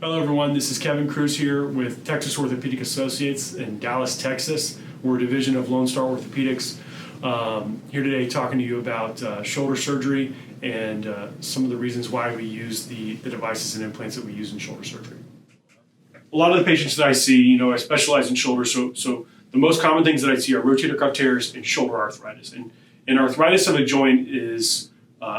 Hello everyone, this is Kevin Kruse here with Texas Orthopedic Associates in Dallas, Texas. We're a division of Lone Star Orthopedics. Here today talking to you about shoulder surgery and some of the reasons why we use the devices and implants that we use in shoulder surgery. A lot of the patients that I see, I specialize in shoulder, so the most common things that I see are rotator cuff tears and shoulder arthritis. And arthritis of a joint is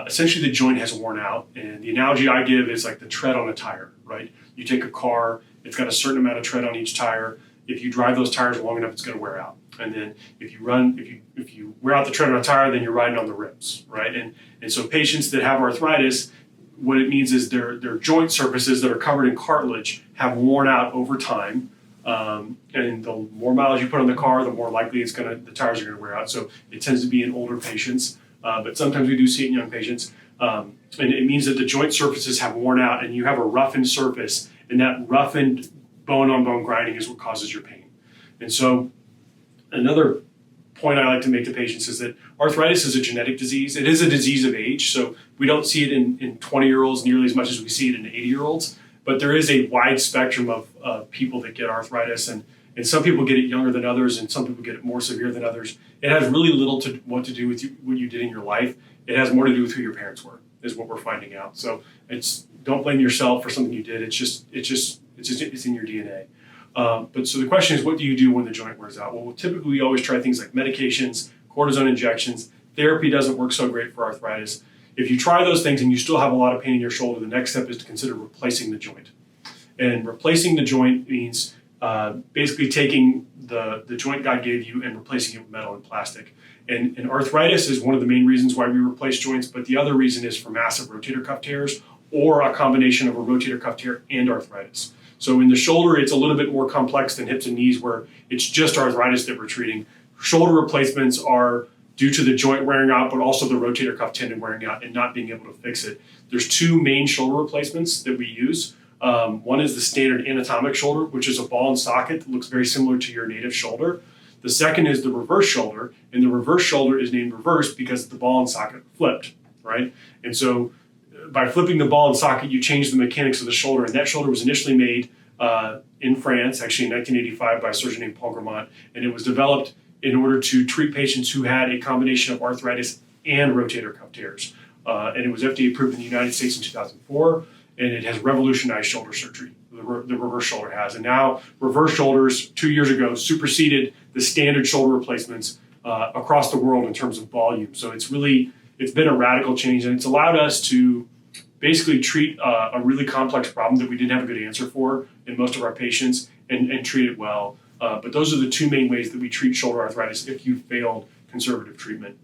essentially the joint has worn out, and the analogy I give is like the tread on a tire, right? You take a car, it's got a certain amount of tread on each tire. If you drive those tires long enough, it's going to wear out. And then if you wear out the tread on a tire, then you're riding on the rims, right? And so patients that have arthritis, what it means is their joint surfaces that are covered in cartilage have worn out over time. And the more miles you put on the car, the more likely the tires are going to wear out. So it tends to be in older patients, but sometimes we do see it in young patients. And it means that the joint surfaces have worn out and you have a roughened surface, and that roughened bone-on-bone grinding is what causes your pain. And so another point I like to make to patients is that arthritis is a genetic disease. It is a disease of age, so we don't see it in 20-year-olds nearly as much as we see it in 80-year-olds, but there is a wide spectrum of people that get arthritis, and some people get it younger than others, and some people get it more severe than others. It has really little to do with what you did in your life. It has more to do with who your parents were, is what we're finding out. So don't blame yourself for something you did. It's in your DNA. But so the question is, what do you do when the joint wears out? Well, typically we always try things like medications, cortisone injections. Therapy doesn't work so great for arthritis. If you try those things and you still have a lot of pain in your shoulder, the next step is to consider replacing the joint. And replacing the joint means basically taking the joint God gave you and replacing it with metal and plastic. And arthritis is one of the main reasons why we replace joints, but the other reason is for massive rotator cuff tears or a combination of a rotator cuff tear and arthritis. So in the shoulder, it's a little bit more complex than hips and knees, where it's just arthritis that we're treating. Shoulder replacements are due to the joint wearing out, but also the rotator cuff tendon wearing out and not being able to fix it. There's two main shoulder replacements that we use. One is the standard anatomic shoulder, which is a ball and socket that looks very similar to your native shoulder. The second is the reverse shoulder, and the reverse shoulder is named reverse because the ball and socket flipped, right? And so by flipping the ball and socket, you change the mechanics of the shoulder, and that shoulder was initially made in France, actually in 1985 by a surgeon named Paul Gramont, and it was developed in order to treat patients who had a combination of arthritis and rotator cuff tears. And it was FDA approved in the United States in 2004, and it has revolutionized shoulder surgery. The reverse shoulder has. And now reverse shoulders 2 years ago superseded the standard shoulder replacements across the world in terms of volume. So it's been a radical change, and it's allowed us to basically treat a really complex problem that we didn't have a good answer for in most of our patients and treat it well. But those are the two main ways that we treat shoulder arthritis if you failed conservative treatment.